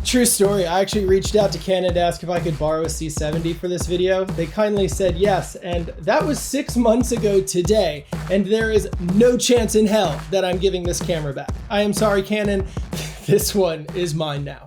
True story, I actually reached out to Canon to ask if I could borrow a C70 for this video. They kindly said yes, and that was 6 months ago today, and there is no chance in hell that I'm giving this camera back. I am sorry, Canon, this one is mine now.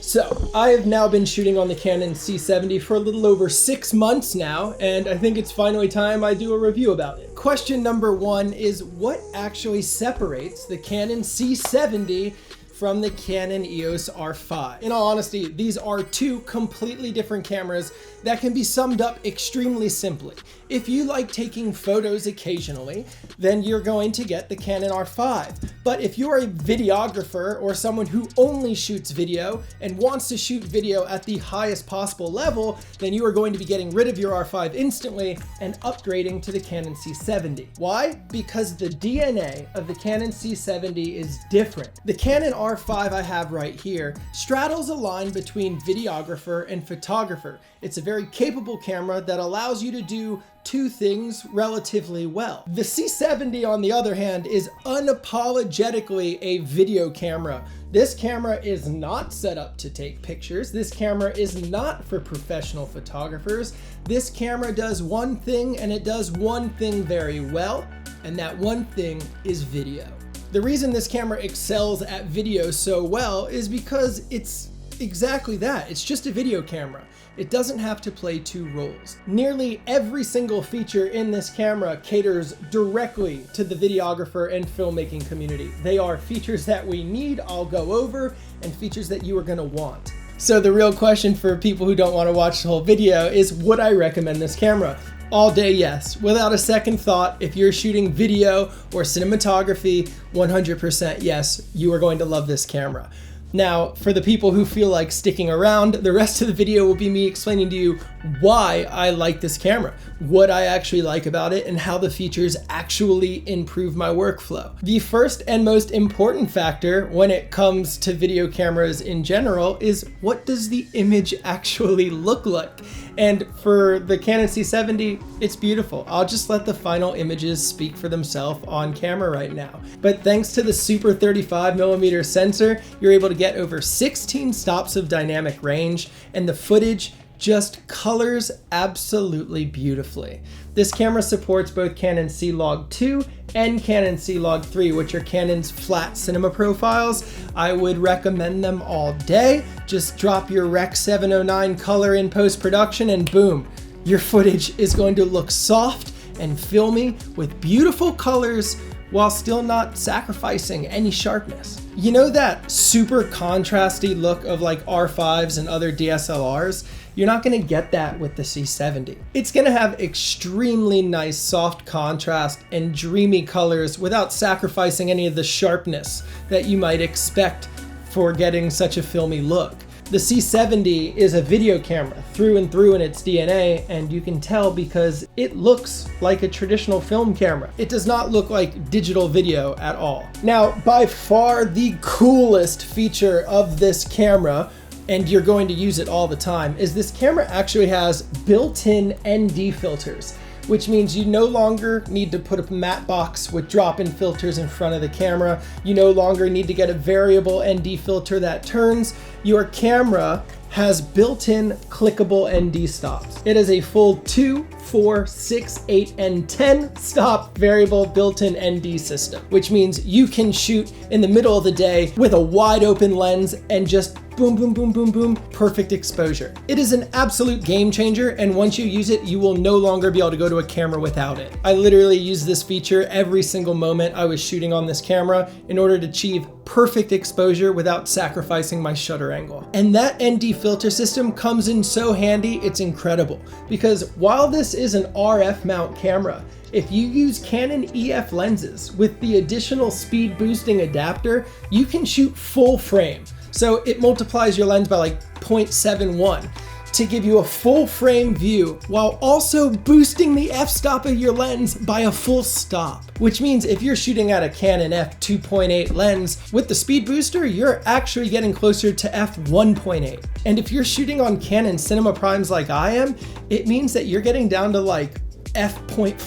So, I have now been shooting on the Canon C70 for a little over 6 months now, and I think it's finally time I do a review about it. Question number one is, what actually separates the Canon C70 from the Canon EOS R5? In all honesty, these are two completely different cameras that can be summed up extremely simply. If you like taking photos occasionally, then you're going to get the Canon R5. But if you're a videographer or someone who only shoots video and wants to shoot video at the highest possible level, then you are going to be getting rid of your R5 instantly and upgrading to the Canon C70. Why? Because the DNA of the Canon C70 is different. The Canon R5 I have right here straddles a line between videographer and photographer. It's a very capable camera that allows you to do two things relatively well. The C70, on the other hand, is unapologetically a video camera. This camera is not set up to take pictures. This camera is not for professional photographers. This camera does one thing, and it does one thing very well, and that one thing is video. The reason this camera excels at video so well is because it's exactly that. It's just a video camera. It doesn't have to play two roles. Nearly every single feature in this camera caters directly to the videographer and filmmaking community. They are features that we need, I'll go over, and features that you are gonna want. So the real question for people who don't want to watch the whole video is, would I recommend this camera? All day, yes. Without a second thought, if you're shooting video or cinematography, 100% yes, you are going to love this camera. Now, for the people who feel like sticking around, the rest of the video will be me explaining to you why I like this camera, what I actually like about it, and how the features actually improve my workflow. The first and most important factor when it comes to video cameras in general is, what does the image actually look like? And for the Canon C70, it's beautiful. I'll just let the final images speak for themselves on camera right now. But thanks to the Super 35mm sensor, you're able to get over 16 stops of dynamic range, and the footage just colors absolutely beautifully. This camera supports both Canon C-Log2 and Canon C-Log3, which are Canon's flat cinema profiles. I would recommend them all day. Just drop your Rec 709 color in post-production and boom, your footage is going to look soft and filmy with beautiful colors while still not sacrificing any sharpness. You know that super contrasty look of like R5s and other DSLRs? You're not gonna get that with the C70. It's gonna have extremely nice soft contrast and dreamy colors without sacrificing any of the sharpness that you might expect for getting such a filmy look. The C70 is a video camera through and through in its DNA, and you can tell because it looks like a traditional film camera. It does not look like digital video at all. Now, by far the coolest feature of this camera, and you're going to use it all the time, is this camera actually has built-in ND filters, which means you no longer need to put a matte box with drop-in filters in front of the camera. You no longer need to get a variable ND filter that turns. Your camera has built-in clickable ND stops. It is a full 2, 4, 6, 8, and 10 stop variable built-in ND system, which means you can shoot in the middle of the day with a wide open lens and just boom, boom, boom, boom, boom, perfect exposure. It is an absolute game changer, and once you use it, you will no longer be able to go to a camera without it. I literally used this feature every single moment I was shooting on this camera in order to achieve perfect exposure without sacrificing my shutter angle. And that ND filter system comes in so handy, it's incredible. Because while this is an RF mount camera, if you use Canon EF lenses with the additional speed boosting adapter, you can shoot full frame. So it multiplies your lens by like 0.71. to give you a full frame view while also boosting the f-stop of your lens by a full stop. Which means if you're shooting at a Canon f2.8 lens with the speed booster, you're actually getting closer to f1.8. And if you're shooting on Canon cinema primes like I am, it means that you're getting down to like f.5,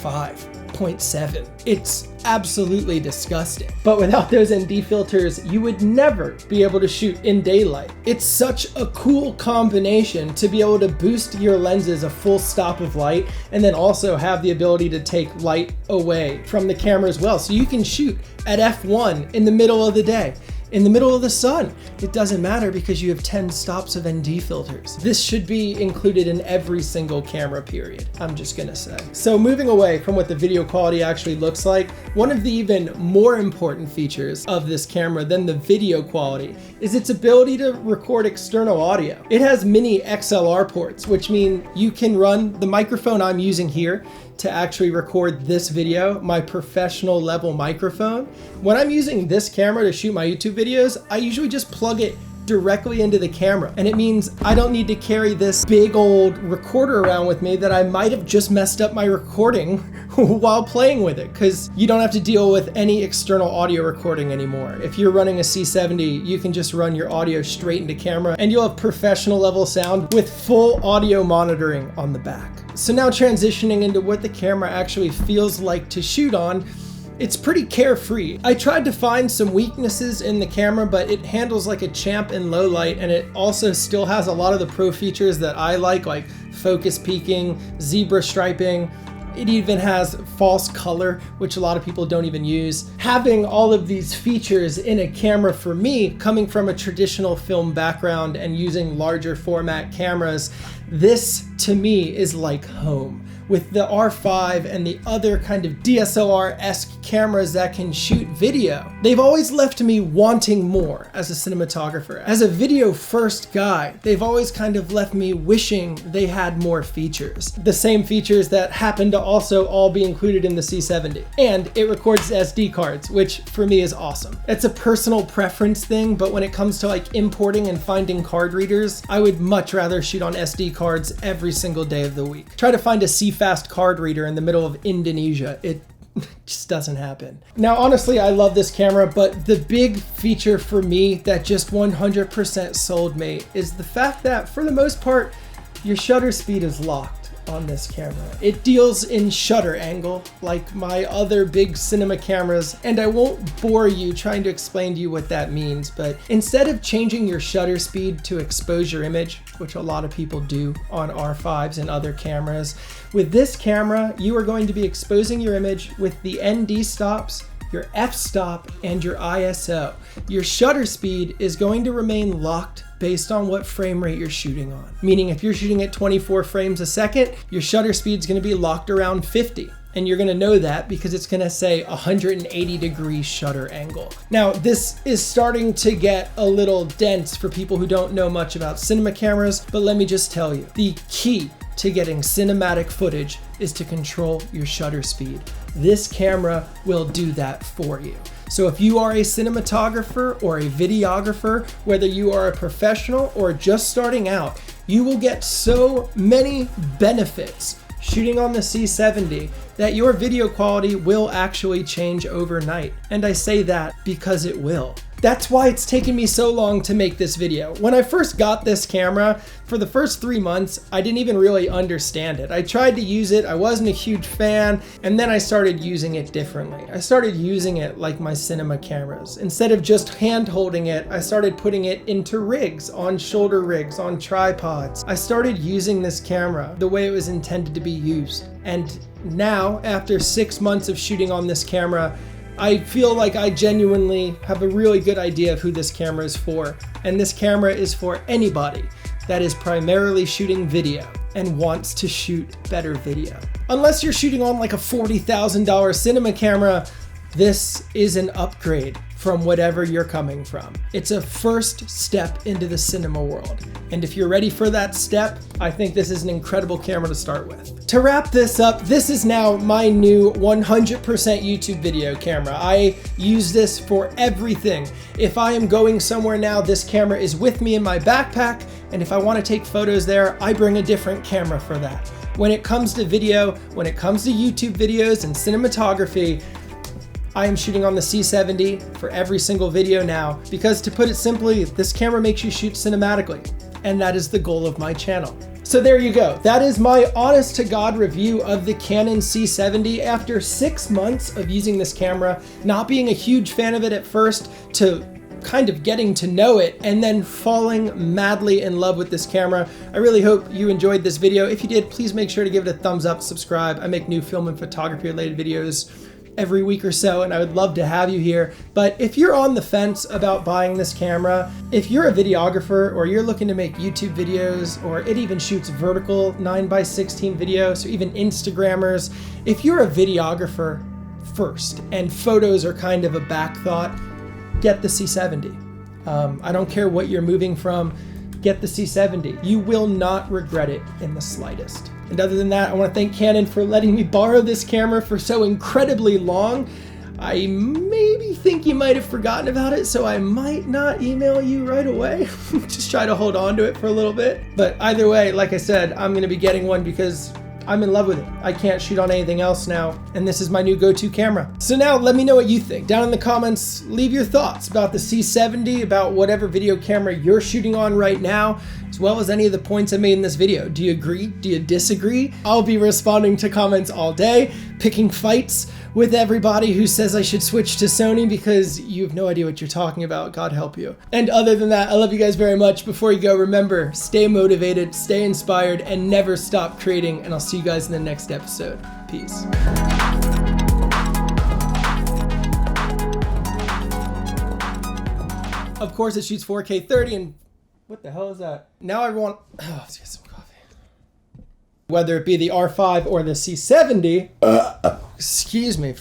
0.7. It's absolutely disgusting. But without those ND filters, you would never be able to shoot in daylight. It's such a cool combination to be able to boost your lenses a full stop of light and then also have the ability to take light away from the camera as well. So you can shoot at f1 in the middle of the day, in the middle of the sun. It doesn't matter because you have 10 stops of ND filters. This should be included in every single camera, period, I'm just gonna say. So moving away from what the video quality actually looks like, one of the even more important features of this camera than the video quality is its ability to record external audio. It has mini XLR ports, which mean you can run the microphone I'm using here to actually record this video, my professional level microphone. When I'm using this camera to shoot my YouTube videos, I usually just plug it directly into the camera. And it means I don't need to carry this big old recorder around with me that I might have just messed up my recording while playing with it, because you don't have to deal with any external audio recording anymore. If you're running a C70, you can just run your audio straight into camera and you'll have professional level sound with full audio monitoring on the back. So now transitioning into what the camera actually feels like to shoot on, it's pretty carefree. I tried to find some weaknesses in the camera, but it handles like a champ in low light, and it also still has a lot of the pro features that I like focus peaking, zebra striping. It even has false color, which a lot of people don't even use. Having all of these features in a camera for me, coming from a traditional film background and using larger format cameras, this to me is like home. With the R5 and the other kind of DSLR-esque cameras that can shoot video, they've always left me wanting more as a cinematographer. As a video first guy, they've always kind of left me wishing they had more features. The same features that happen to also all be included in the C70. And it records SD cards, which for me is awesome. It's a personal preference thing, but when it comes to importing and finding card readers, I would much rather shoot on SD cards every single day of the week. Try to find a fast card reader in the middle of Indonesia. It just doesn't happen. Now, honestly, I love this camera, but the big feature for me that just 100% sold me is the fact that for the most part, your shutter speed is locked on this camera. It deals in shutter angle like my other big cinema cameras, and I won't bore you trying to explain to you what that means, but instead of changing your shutter speed to expose your image, which a lot of people do on R5s and other cameras, with this camera, you are going to be exposing your image with the ND stops, your f-stop, and your ISO. Your shutter speed is going to remain locked based on what frame rate you're shooting on. Meaning if you're shooting at 24 frames a second, your shutter speed is going to be locked around 50. And you're going to know that because it's going to say 180 degree shutter angle. Now, this is starting to get a little dense for people who don't know much about cinema cameras, but let me just tell you, the key to getting cinematic footage is to control your shutter speed. This camera will do that for you. So if you are a cinematographer or a videographer, whether you are a professional or just starting out, you will get so many benefits shooting on the C70 that your video quality will actually change overnight. And I say that because it will. That's why it's taken me so long to make this video. When I first got this camera, for the first 3 months, I didn't even really understand it. I tried to use it, I wasn't a huge fan, and then I started using it differently. I started using it like my cinema cameras. Instead of just hand holding it, I started putting it into rigs, on shoulder rigs, on tripods. I started using this camera the way it was intended to be used. And now, after 6 months of shooting on this camera, I feel like I genuinely have a really good idea of who this camera is for. And this camera is for anybody that is primarily shooting video and wants to shoot better video. Unless you're shooting on like a $40,000 cinema camera, this is an upgrade from whatever you're coming from. It's a first step into the cinema world. And if you're ready for that step, I think this is an incredible camera to start with. To wrap this up, this is now my new 100% YouTube video camera. I use this for everything. If I am going somewhere now, this camera is with me in my backpack, and if I want to take photos there, I bring a different camera for that. When it comes to video, when it comes to YouTube videos and cinematography, I am shooting on the C70 for every single video now, because to put it simply, this camera makes you shoot cinematically, and that is the goal of my channel. So there you go. That is my honest to God review of the Canon C70 after 6 months of using this camera, not being a huge fan of it at first, to kind of getting to know it and then falling madly in love with this camera. I really hope you enjoyed this video. If you did, please make sure to give it a thumbs up, subscribe. I make new film and photography related videos every week or so, and I would love to have you here. But if you're on the fence about buying this camera, if you're a videographer or you're looking to make YouTube videos, or it even shoots vertical 9:16 videos, or even Instagrammers, if you're a videographer first and photos are kind of a back thought, get the C70. I don't care what you're moving from, get the C70. You will not regret it in the slightest. And other than that, I want to thank Canon for letting me borrow this camera for so incredibly long. I maybe think you might have forgotten about it, so I might not email you right away. Just try to hold on to it for a little bit. But either way, like I said, I'm going to be getting one because I'm in love with it. I can't shoot on anything else now, and this is my new go-to camera. So now let me know what you think. Down in the comments, leave your thoughts about the C70, about whatever video camera you're shooting on right now, as well as any of the points I made in this video. Do you agree? Do you disagree? I'll be responding to comments all day, picking fights with everybody who says I should switch to Sony because you have no idea what you're talking about. God help you. And other than that, I love you guys very much. Before you go, remember, stay motivated, stay inspired, and never stop creating. And I'll see you guys in the next episode. Peace. Of course, it shoots 4K 30, and what the hell is that? Now I want, let's get some coffee. Whether it be the R5 or the C70, excuse me.